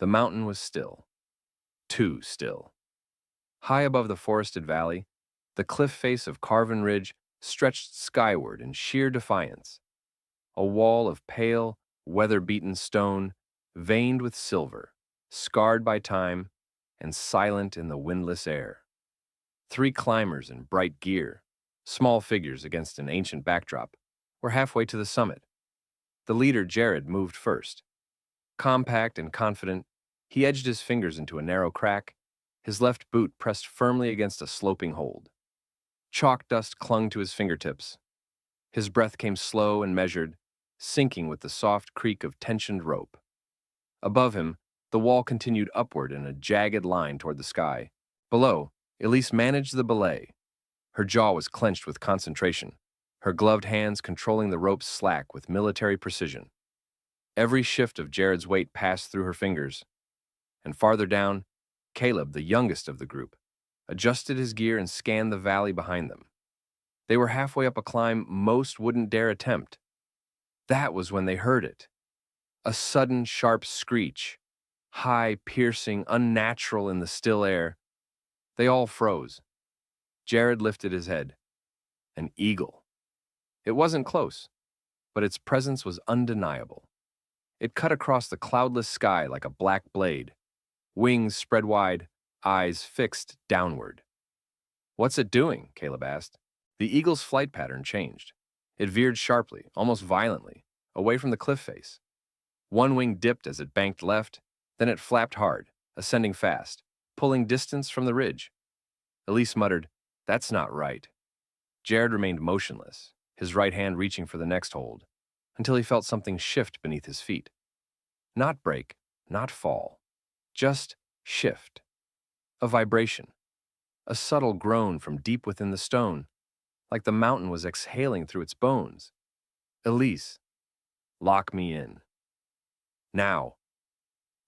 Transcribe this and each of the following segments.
The mountain was still. Too still. High above the forested valley, the cliff face of Carven Ridge stretched skyward in sheer defiance, a wall of pale, weather-beaten stone, veined with silver, scarred by time, and silent in the windless air. Three climbers in bright gear, small figures against an ancient backdrop, were halfway to the summit. The leader, Jared, moved first. Compact and confident, he edged his fingers into a narrow crack, his left boot pressed firmly against a sloping hold. Chalk dust clung to his fingertips. His breath came slow and measured, sinking with the soft creak of tensioned rope. Above him, the wall continued upward in a jagged line toward the sky. Below, Elise managed the belay. Her jaw was clenched with concentration, her gloved hands controlling the rope's slack with military precision. Every shift of Jared's weight passed through her fingers. And farther down, Caleb, the youngest of the group, adjusted his gear and scanned the valley behind them. They were halfway up a climb most wouldn't dare attempt. That was when they heard it. A sudden, sharp screech, high, piercing, unnatural in the still air. They all froze. Jared lifted his head. An eagle. It wasn't close, but its presence was undeniable. It cut across the cloudless sky like a black blade, wings spread wide, eyes fixed downward. "What's it doing?" Caleb asked. The eagle's flight pattern changed. It veered sharply, almost violently, away from the cliff face. One wing dipped as it banked left, then it flapped hard, ascending fast, pulling distance from the ridge. Elise muttered, "That's not right." Jared remained motionless, his right hand reaching for the next hold, until he felt something shift beneath his feet. Not break, not fall, just shift. A vibration, a subtle groan from deep within the stone, like the mountain was exhaling through its bones. "Elise, lock me in. Now."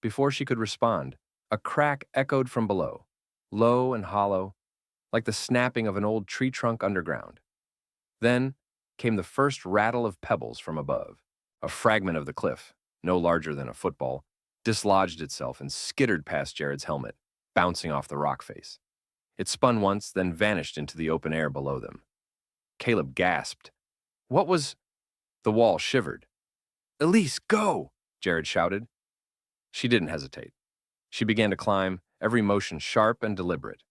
Before she could respond, a crack echoed from below, low and hollow, like the snapping of an old tree trunk underground. Then came the first rattle of pebbles from above. A fragment of the cliff, no larger than a football, dislodged itself and skittered past Jared's helmet, bouncing off the rock face. It spun once, then vanished into the open air below them. Caleb gasped. "What was—" The wall shivered. "Elise, go!" Jared shouted. She didn't hesitate. She began to climb, every motion sharp and deliberate.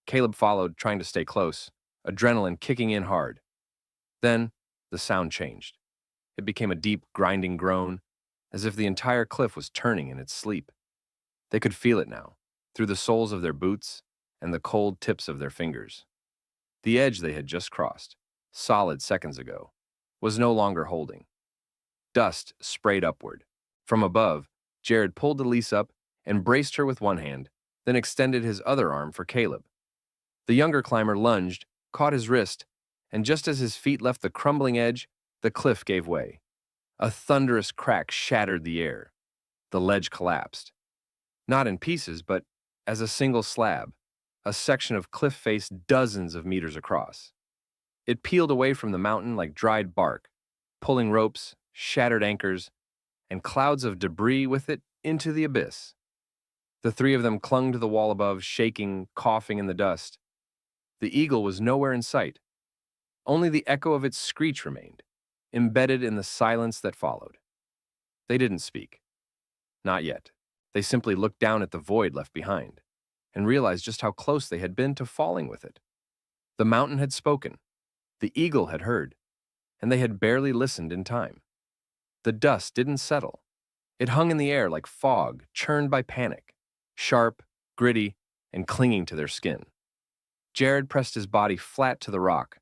Caleb followed, trying to stay close, adrenaline kicking in hard. Then, the sound changed. It became a deep, grinding groan, as if the entire cliff was turning in its sleep. They could feel it now, through the soles of their boots and the cold tips of their fingers. The edge they had just crossed, solid seconds ago, was no longer holding. Dust sprayed upward. From above, Jared pulled Elise up and braced her with one hand, then extended his other arm for Caleb. The younger climber lunged, caught his wrist, and just as his feet left the crumbling edge, the cliff gave way. A thunderous crack shattered the air. The ledge collapsed. Not in pieces, but as a single slab, a section of cliff face dozens of meters across. It peeled away from the mountain like dried bark, pulling ropes, shattered anchors, and clouds of debris with it into the abyss. The three of them clung to the wall above, shaking, coughing in the dust. The eagle was nowhere in sight. Only the echo of its screech remained, embedded in the silence that followed. They didn't speak. Not yet. They simply looked down at the void left behind, and realized just how close they had been to falling with it. The mountain had spoken, the eagle had heard, and they had barely listened in time. The dust didn't settle. It hung in the air like fog, churned by panic, sharp, gritty, and clinging to their skin. Jared pressed his body flat to the rock,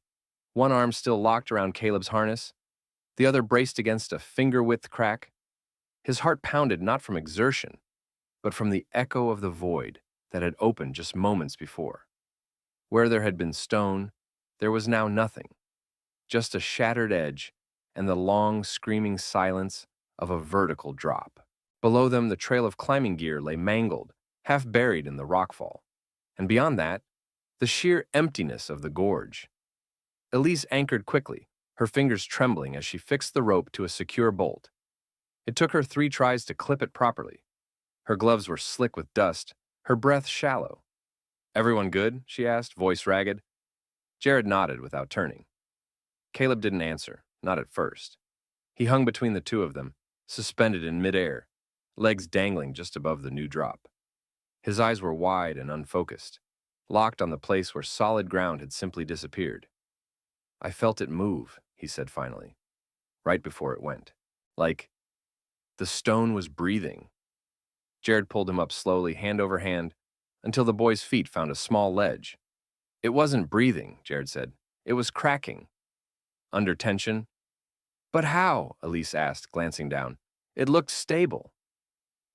one arm still locked around Caleb's harness, the other braced against a finger-width crack. His heart pounded not from exertion, but from the echo of the void that had opened just moments before. Where there had been stone, there was now nothing, just a shattered edge and the long, screaming silence of a vertical drop. Below them, the trail of climbing gear lay mangled, half buried in the rockfall, and beyond that, the sheer emptiness of the gorge. Elise anchored quickly, her fingers trembling as she fixed the rope to a secure bolt. It took her 3 tries to clip it properly. Her gloves were slick with dust, her breath shallow. "Everyone good?" she asked, voice ragged. Jared nodded without turning. Caleb didn't answer, not at first. He hung between the two of them, suspended in midair, legs dangling just above the new drop. His eyes were wide and unfocused, locked on the place where solid ground had simply disappeared. "I felt it move," he said finally, right before it went. Like the stone was breathing. Jared pulled him up slowly, hand over hand, until the boy's feet found a small ledge. "It wasn't breathing," Jared said. "It was cracking. Under tension." "But how?" Elise asked, glancing down. "It looked stable."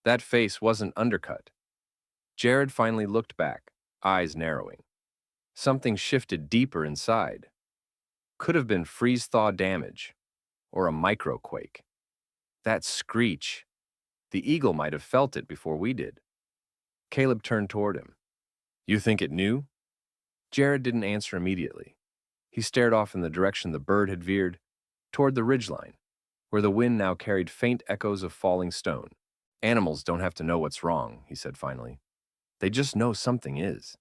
That face wasn't undercut. Jared finally looked back, eyes narrowing. Something shifted deeper inside. Could have been freeze-thaw damage, or a microquake. That screech. The eagle might have felt it before we did. Caleb turned toward him. "You think it knew?" Jared didn't answer immediately. He stared off in the direction the bird had veered, toward the ridgeline, where the wind now carried faint echoes of falling stone. "Animals don't have to know what's wrong," he said finally. "They just know something is."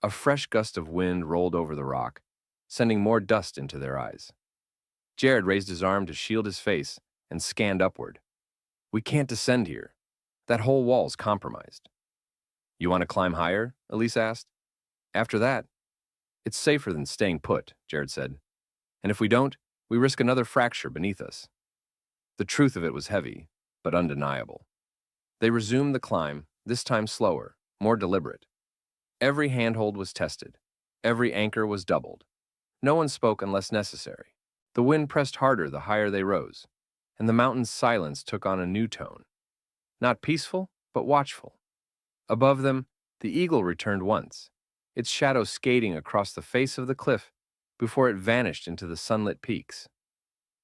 A fresh gust of wind rolled over the rock, sending more dust into their eyes. Jared raised his arm to shield his face and scanned upward. "We can't descend here. That whole wall's compromised." "You want to climb higher?" Elise asked. "After that, it's safer than staying put," Jared said. "And if we don't, we risk another fracture beneath us." The truth of it was heavy, but undeniable. They resumed the climb, this time slower, more deliberate. Every handhold was tested. Every anchor was doubled. No one spoke unless necessary. The wind pressed harder the higher they rose, and the mountain's silence took on a new tone. Not peaceful, but watchful. Above them, the eagle returned once, its shadow skating across the face of the cliff before it vanished into the sunlit peaks.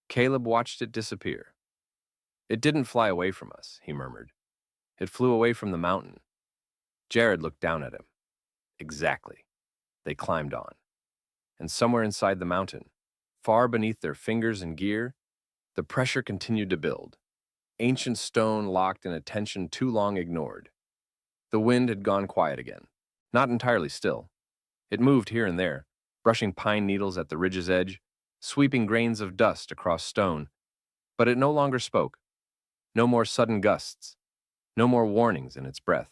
Caleb watched it disappear. "It didn't fly away from us," he murmured. "It flew away from the mountain." Jared looked down at him. Exactly. They climbed on. And somewhere inside the mountain, far beneath their fingers and gear, the pressure continued to build. Ancient stone locked in a tension too long ignored. The wind had gone quiet again, not entirely still. It moved here and there, brushing pine needles at the ridge's edge, sweeping grains of dust across stone, but it no longer spoke. No more sudden gusts, no more warnings in its breath.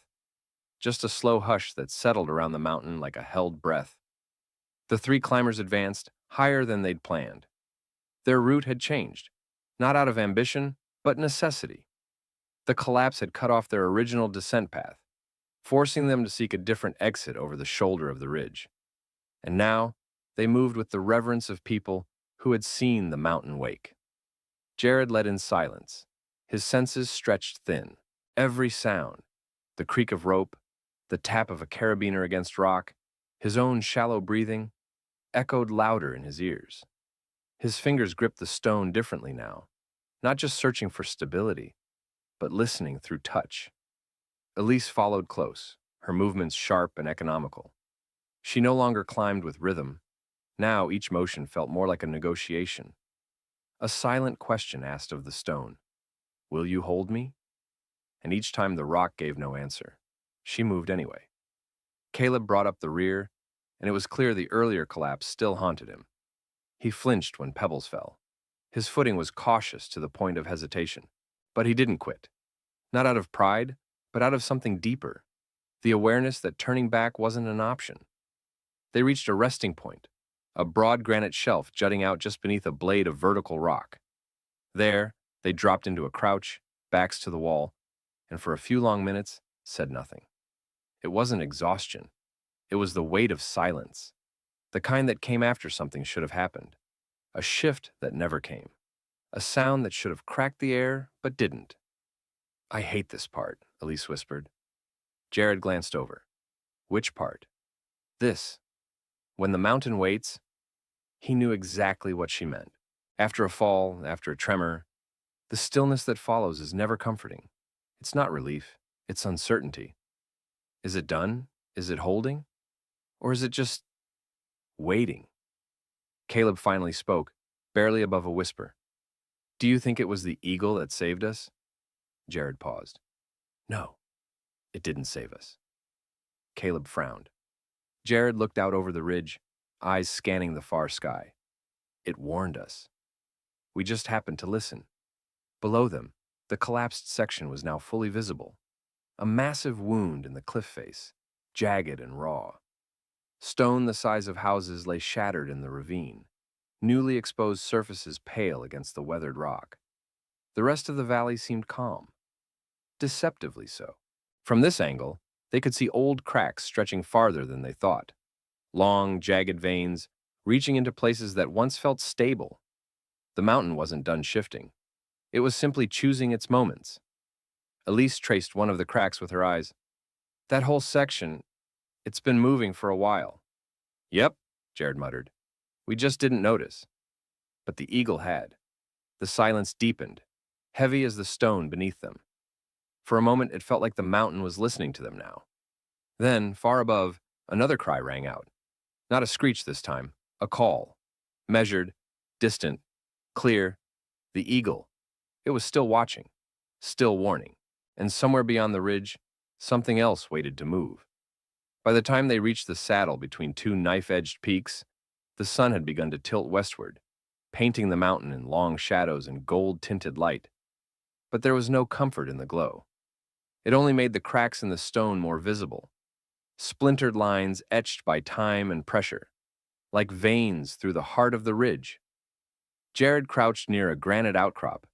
Just a slow hush that settled around the mountain like a held breath. The three climbers advanced, higher than they'd planned. Their route had changed, not out of ambition, but necessity. The collapse had cut off their original descent path, forcing them to seek a different exit over the shoulder of the ridge. And now, they moved with the reverence of people who had seen the mountain wake. Jared led in silence, his senses stretched thin. Every sound, the creak of rope, the tap of a carabiner against rock, his own shallow breathing, echoed louder in his ears. His fingers gripped the stone differently now, not just searching for stability, but listening through touch. Elise followed close, her movements sharp and economical. She no longer climbed with rhythm. Now each motion felt more like a negotiation. A silent question asked of the stone, "Will you hold me?" And each time the rock gave no answer, she moved anyway. Caleb brought up the rear, and it was clear the earlier collapse still haunted him. He flinched when pebbles fell. His footing was cautious to the point of hesitation, but he didn't quit. Not out of pride, but out of something deeper, the awareness that turning back wasn't an option. They reached a resting point, a broad granite shelf jutting out just beneath a blade of vertical rock. There, they dropped into a crouch, backs to the wall, and for a few long minutes said nothing. It wasn't exhaustion. It was the weight of silence, the kind that came after something should have happened, a shift that never came, a sound that should have cracked the air but didn't. "I hate this part," Elise whispered. Jared glanced over. "Which part?" "This. When the mountain waits." He knew exactly what she meant. After a fall, after a tremor, the stillness that follows is never comforting. It's not relief, it's uncertainty. Is it done? Is it holding? Or is it just waiting? Caleb finally spoke, barely above a whisper. "Do you think it was the eagle that saved us?" Jared paused. "No," It didn't save us. Caleb frowned. Jared looked out over the ridge, eyes scanning the far sky. It warned us. We just happened to listen. Below them, the collapsed section was now fully visible. A massive wound in the cliff face, jagged and raw. Stone the size of houses lay shattered in the ravine, newly exposed surfaces pale against the weathered rock. The rest of the valley seemed calm, deceptively so. From this angle, they could see old cracks stretching farther than they thought. Long, jagged veins, reaching into places that once felt stable. The mountain wasn't done shifting. It was simply choosing its moments. Elise traced one of the cracks with her eyes. That whole section, it's been moving for a while. Yep, Jared muttered. We just didn't notice. But the eagle had. The silence deepened, heavy as the stone beneath them. For a moment, it felt like the mountain was listening to them now. Then, far above, another cry rang out. Not a screech this time, a call. Measured, distant, clear. The eagle. It was still watching, still warning. And somewhere beyond the ridge, something else waited to move. By the time they reached the saddle between two knife-edged peaks, the sun had begun to tilt westward, painting the mountain in long shadows and gold-tinted light. But there was no comfort in the glow. It only made the cracks in the stone more visible, splintered lines etched by time and pressure, like veins through the heart of the ridge. Jared crouched near a granite outcrop,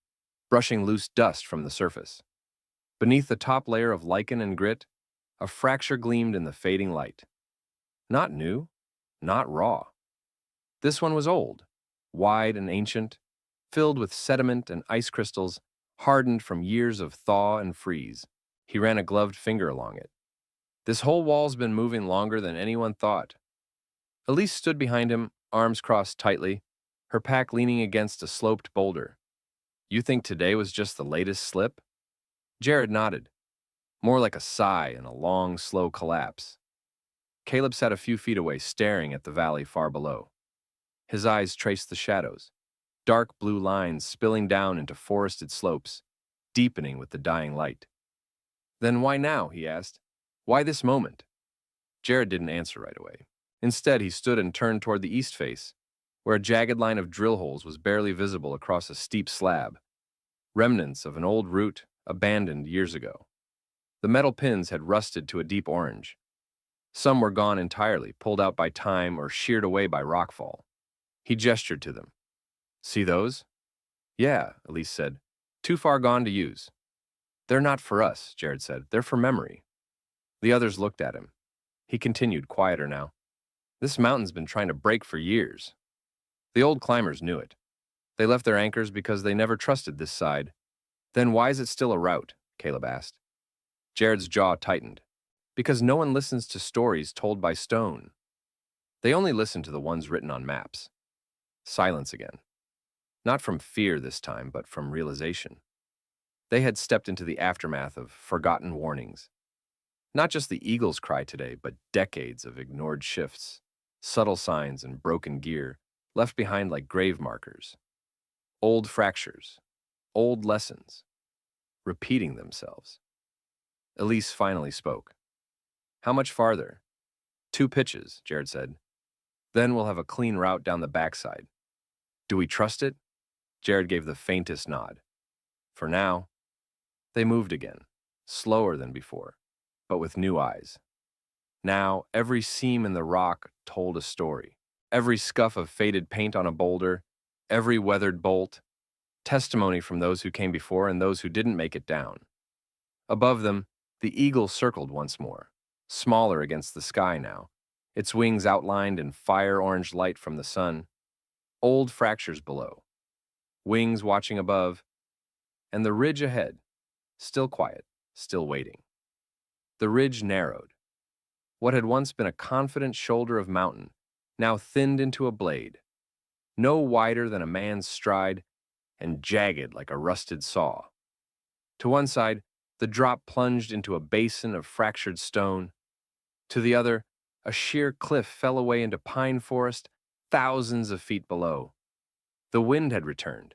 brushing loose dust from the surface. Beneath the top layer of lichen and grit, a fracture gleamed in the fading light. Not new, not raw. This one was old, wide and ancient, filled with sediment and ice crystals, hardened from years of thaw and freeze. He ran a gloved finger along it. This whole wall's been moving longer than anyone thought. Elise stood behind him, arms crossed tightly, her pack leaning against a sloped boulder. You think today was just the latest slip? Jared nodded, more like a sigh and a long, slow collapse. Caleb sat a few feet away, staring at the valley far below. His eyes traced the shadows, dark blue lines spilling down into forested slopes, deepening with the dying light. Then why now, he asked. Why this moment? Jared didn't answer right away. Instead, he stood and turned toward the east face, where a jagged line of drill holes was barely visible across a steep slab, remnants of an old route abandoned years ago. The metal pins had rusted to a deep orange. Some were gone entirely, pulled out by time or sheared away by rockfall. He gestured to them. See those? Yeah, Elise said. Too far gone to use. They're not for us, Jared said. They're for memory. The others looked at him. He continued, quieter now. This mountain's been trying to break for years. The old climbers knew it. They left their anchors because they never trusted this side. Then why is it still a route? Caleb asked. Jared's jaw tightened. Because no one listens to stories told by stone. They only listen to the ones written on maps. Silence again. Not from fear this time, but from realization. They had stepped into the aftermath of forgotten warnings. Not just the eagle's cry today, but decades of ignored shifts, subtle signs and broken gear, left behind like grave markers. Old fractures, old lessons, repeating themselves. Elise finally spoke. How much farther? 2 pitches, Jared said. Then we'll have a clean route down the backside. Do we trust it? Jared gave the faintest nod. For now. They moved again, slower than before, but with new eyes. Now, every seam in the rock told a story. Every scuff of faded paint on a boulder, every weathered bolt, testimony from those who came before and those who didn't make it down. Above them, the eagle circled once more, smaller against the sky now, its wings outlined in fire-orange light from the sun. Old fractures below, wings watching above, and the ridge ahead, still quiet, still waiting. The ridge narrowed. What had once been a confident shoulder of mountain now thinned into a blade, no wider than a man's stride and jagged like a rusted saw. To one side, the drop plunged into a basin of fractured stone. To the other, a sheer cliff fell away into pine forest thousands of feet below. The wind had returned,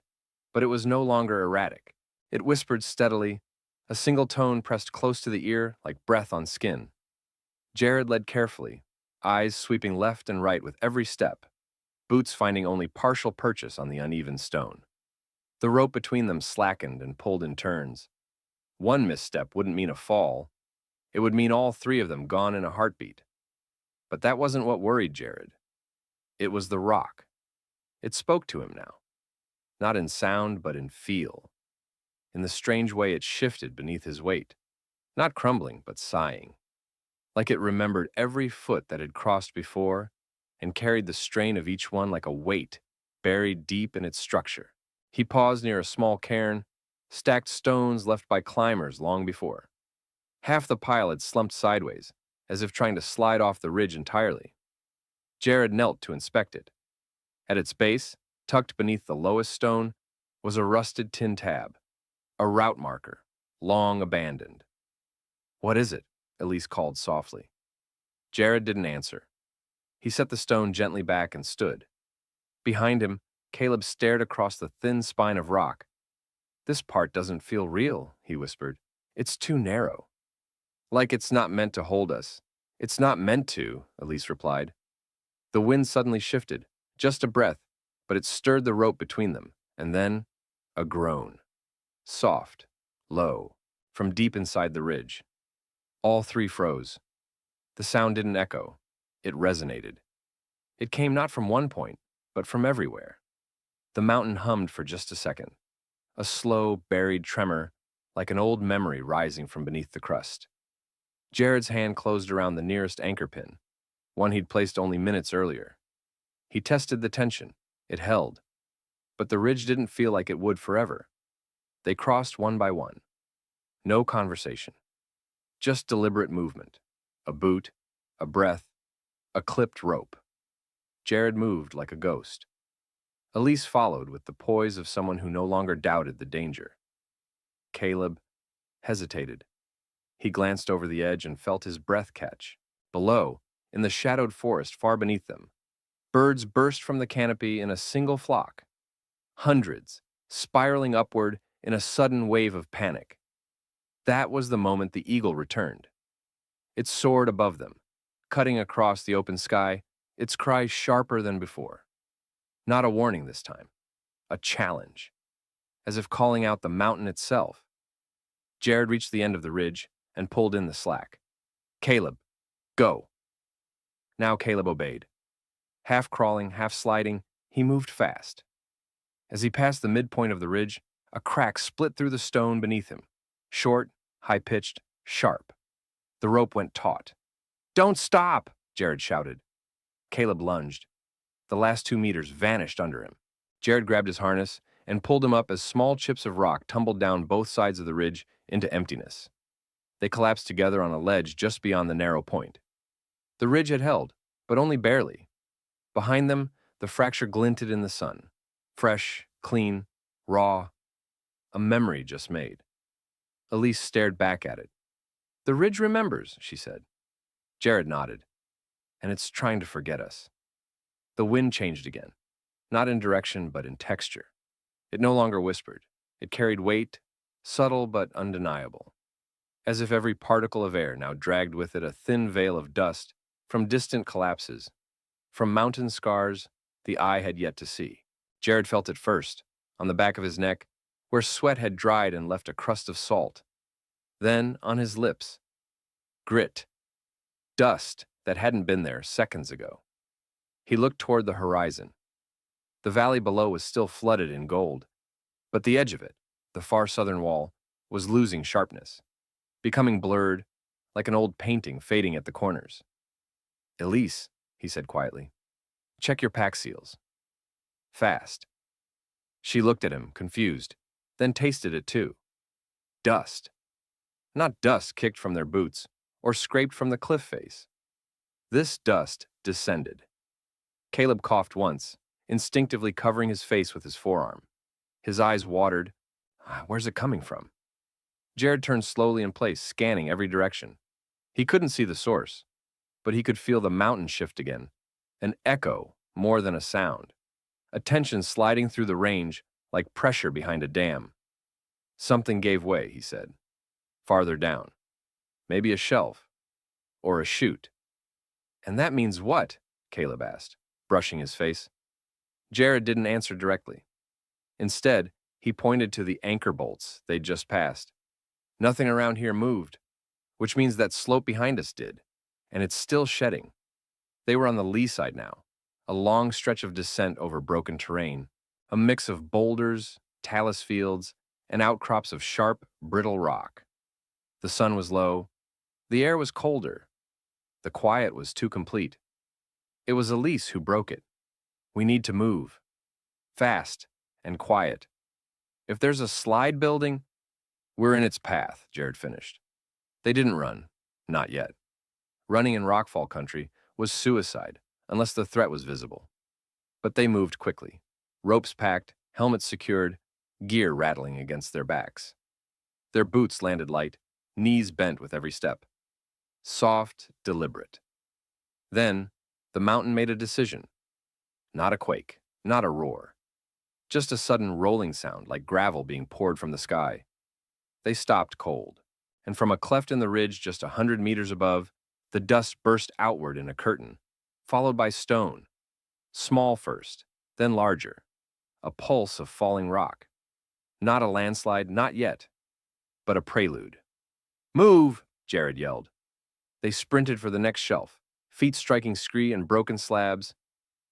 but it was no longer erratic. It whispered steadily, a single tone pressed close to the ear like breath on skin. Jared led carefully, eyes sweeping left and right with every step, boots finding only partial purchase on the uneven stone. The rope between them slackened and pulled in turns. One misstep wouldn't mean a fall. It would mean all three of them gone in a heartbeat. But that wasn't what worried Jared. It was the rock. It spoke to him now, not in sound but in feel. In the strange way it shifted beneath his weight, not crumbling but sighing, like it remembered every foot that had crossed before and carried the strain of each one like a weight buried deep in its structure. He paused near a small cairn, stacked stones left by climbers long before. Half the pile had slumped sideways, as if trying to slide off the ridge entirely. Jared knelt to inspect it. At its base, tucked beneath the lowest stone, was a rusted tin tab, a route marker, long abandoned. "What is it?" Elise called softly. Jared didn't answer. He set the stone gently back and stood. Behind him, Caleb stared across the thin spine of rock. "This part doesn't feel real," he whispered. "It's too narrow." "Like it's not meant to hold us." "It's not meant to," Elise replied. The wind suddenly shifted, just a breath, but it stirred the rope between them, and then a groan. Soft, low, from deep inside the ridge. All three froze. The sound didn't echo. It resonated. It came not from one point, but from everywhere. The mountain hummed for just a second, a slow, buried tremor, like an old memory rising from beneath the crust. Jared's hand closed around the nearest anchor pin, one he'd placed only minutes earlier. He tested the tension. It held. But the ridge didn't feel like it would forever. They crossed one by one. No conversation. Just deliberate movement. A boot, a breath, a clipped rope. Jared moved like a ghost. Elise followed with the poise of someone who no longer doubted the danger. Caleb hesitated. He glanced over the edge and felt his breath catch. Below, in the shadowed forest far beneath them, birds burst from the canopy in a single flock. Hundreds, spiraling upward in a sudden wave of panic. That was the moment the eagle returned. It soared above them, cutting across the open sky, its cry sharper than before. Not a warning this time, a challenge, as if calling out the mountain itself. Jared reached the end of the ridge and pulled in the slack. "Caleb, go." Now Caleb obeyed. Half crawling, half sliding, he moved fast. As he passed the midpoint of the ridge, a crack split through the stone beneath him. Short, high-pitched, sharp. The rope went taut. "Don't stop!" Jared shouted. Caleb lunged. The last 2 meters vanished under him. Jared grabbed his harness and pulled him up as small chips of rock tumbled down both sides of the ridge into emptiness. They collapsed together on a ledge just beyond the narrow point. The ridge had held, but only barely. Behind them, the fracture glinted in the sun. Fresh, clean, raw. A memory just made. Elise stared back at it. "The ridge remembers," she said. Jared nodded. "And it's trying to forget us." The wind changed again, not in direction but in texture. It no longer whispered. It carried weight, subtle but undeniable, as if every particle of air now dragged with it a thin veil of dust from distant collapses, from mountain scars the eye had yet to see. Jared felt it first, on the back of his neck, where sweat had dried and left a crust of salt. Then on his lips. Grit. Dust that hadn't been there seconds ago. He looked toward the horizon. The valley below was still flooded in gold, but the edge of it, the far southern wall, was losing sharpness, becoming blurred, like an old painting fading at the corners. "Elise," he said quietly, "check your pack seals." Fast. She looked at him, confused, then tasted it too. Dust. Not dust kicked from their boots or scraped from the cliff face. This dust descended. Caleb coughed once, instinctively covering his face with his forearm. His eyes watered. Where's it coming from? Jared turned slowly in place, scanning every direction. He couldn't see the source, but he could feel the mountain shift again, an echo more than a sound, a tension sliding through the range like pressure behind a dam. Something gave way, he said. Farther down. Maybe a shelf. Or a chute. And that means what? Caleb asked, brushing his face. Jared didn't answer directly. Instead, he pointed to the anchor bolts they'd just passed. Nothing around here moved, which means that slope behind us did, and it's still shedding. They were on the lee side now, a long stretch of descent over broken terrain, a mix of boulders, talus fields, and outcrops of sharp, brittle rock. The sun was low. The air was colder. The quiet was too complete. It was Elise who broke it. We need to move. Fast and quiet. If there's a slide building, we're in its path, Jared finished. They didn't run. Not yet. Running in rockfall country was suicide, unless the threat was visible. But they moved quickly. Ropes packed, helmets secured, gear rattling against their backs. Their boots landed light, knees bent with every step. Soft, deliberate. Then, the mountain made a decision. Not a quake, not a roar. Just a sudden rolling sound like gravel being poured from the sky. They stopped cold, and from a cleft in the ridge just 100 meters above, the dust burst outward in a curtain, followed by stone. Small first, then larger. A pulse of falling rock. Not a landslide, not yet, but a prelude. "Move!" Jared yelled. They sprinted for the next shelf, feet striking scree and broken slabs.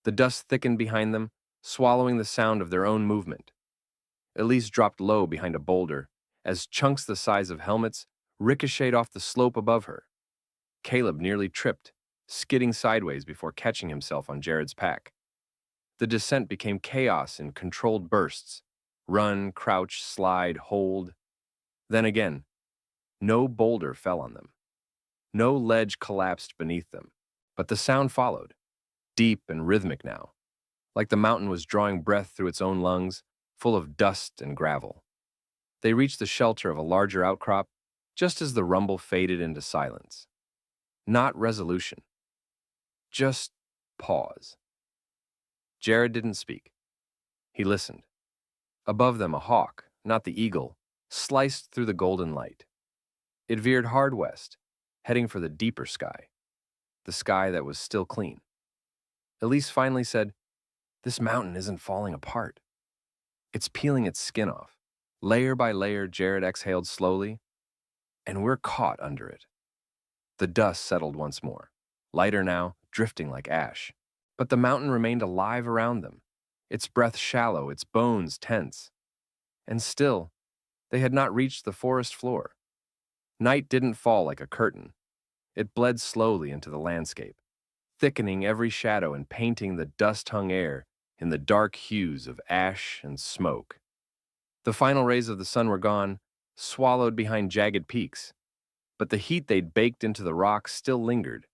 The dust thickened behind them, swallowing the sound of their own movement. Elise dropped low behind a boulder, as chunks the size of helmets ricocheted off the slope above her. Caleb nearly tripped, skidding sideways before catching himself on Jared's pack. The descent became chaos in controlled bursts. Run, crouch, slide, hold. Then again, no boulder fell on them. No ledge collapsed beneath them, but the sound followed, deep and rhythmic now, like the mountain was drawing breath through its own lungs, full of dust and gravel. They reached the shelter of a larger outcrop, just as the rumble faded into silence. Not resolution. Just pause. Jared didn't speak. He listened. Above them, a hawk, not the eagle, sliced through the golden light. It veered hard west, heading for the deeper sky, the sky that was still clean. Elise finally said, "This mountain isn't falling apart. It's peeling its skin off." Layer by layer, Jared exhaled slowly, and we're caught under it. The dust settled once more, lighter now, drifting like ash. But the mountain remained alive around them, its breath shallow, its bones tense. And still, they had not reached the forest floor. Night didn't fall like a curtain. It bled slowly into the landscape, thickening every shadow and painting the dust-hung air in the dark hues of ash and smoke. The final rays of the sun were gone, swallowed behind jagged peaks, but the heat they'd baked into the rocks still lingered,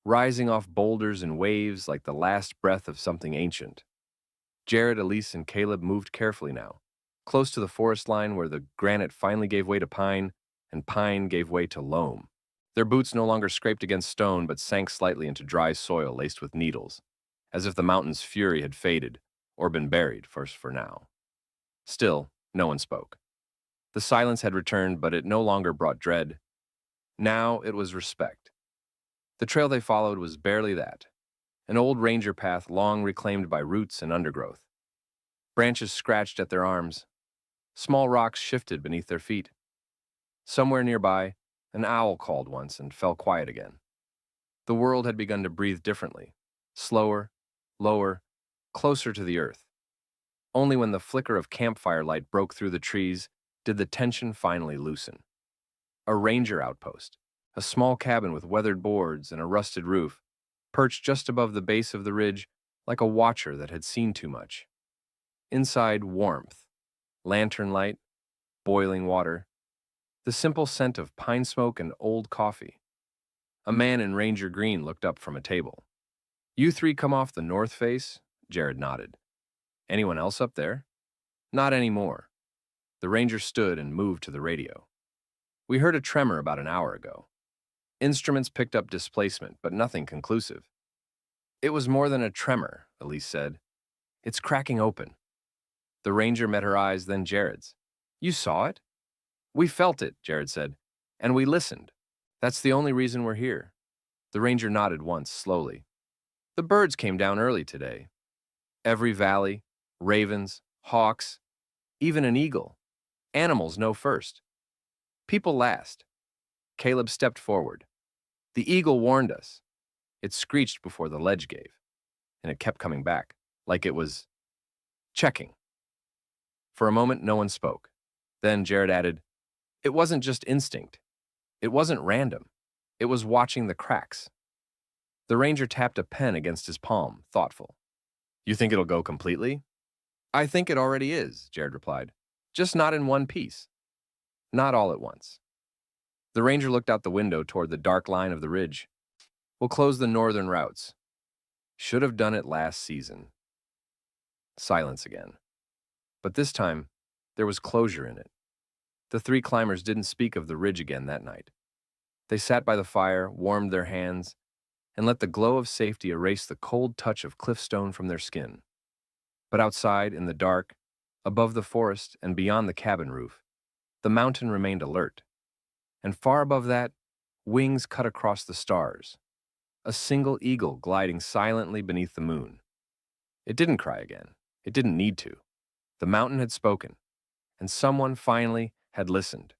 rising off boulders and waves like the last breath of something ancient. Jared, Elise, and Caleb moved carefully now, close to the forest line where the granite finally gave way to pine, and pine gave way to loam. Their boots no longer scraped against stone but sank slightly into dry soil laced with needles, as if the mountain's fury had faded or been buried for now. Still, no one spoke. The silence had returned, but it no longer brought dread. Now it was respect. The trail they followed was barely that, an old ranger path long reclaimed by roots and undergrowth. Branches scratched at their arms. Small rocks shifted beneath their feet. Somewhere nearby, an owl called once and fell quiet again. The world had begun to breathe differently, slower, lower, closer to the earth. Only when the flicker of campfire light broke through the trees did the tension finally loosen. A ranger outpost, a small cabin with weathered boards and a rusted roof, perched just above the base of the ridge like a watcher that had seen too much. Inside, warmth, lantern light, boiling water, the simple scent of pine smoke and old coffee. A man in ranger green looked up from a table. "You three come off the north face?" Jared nodded. "Anyone else up there?" "Not anymore." The ranger stood and moved to the radio. "We heard a tremor about an hour ago. Instruments picked up displacement, but nothing conclusive." "It was more than a tremor," Elise said. "It's cracking open." The ranger met her eyes, then Jared's. "You saw it?" "We felt it," Jared said. And we listened. That's the only reason we're here. The ranger nodded once, slowly. The birds came down early today. Every valley, ravens, hawks, even an eagle. Animals know first. People last. Caleb stepped forward. The eagle warned us. It screeched before the ledge gave, and it kept coming back, like it was checking. For a moment, no one spoke. Then Jared added, "It wasn't just instinct. It wasn't random. It was watching the cracks." The ranger tapped a pen against his palm, thoughtful. "You think it'll go completely?" "I think it already is," Jared replied. "Just not in one piece. Not all at once." The ranger looked out the window toward the dark line of the ridge. "We'll close the northern routes. Should have done it last season." Silence again. But this time, there was closure in it. The three climbers didn't speak of the ridge again that night. They sat by the fire, warmed their hands, and let the glow of safety erase the cold touch of cliffstone from their skin. But outside, in the dark, above the forest and beyond the cabin roof, the mountain remained alert. And far above that, wings cut across the stars, a single eagle gliding silently beneath the moon. It didn't cry again. It didn't need to. The mountain had spoken, and someone finally had listened.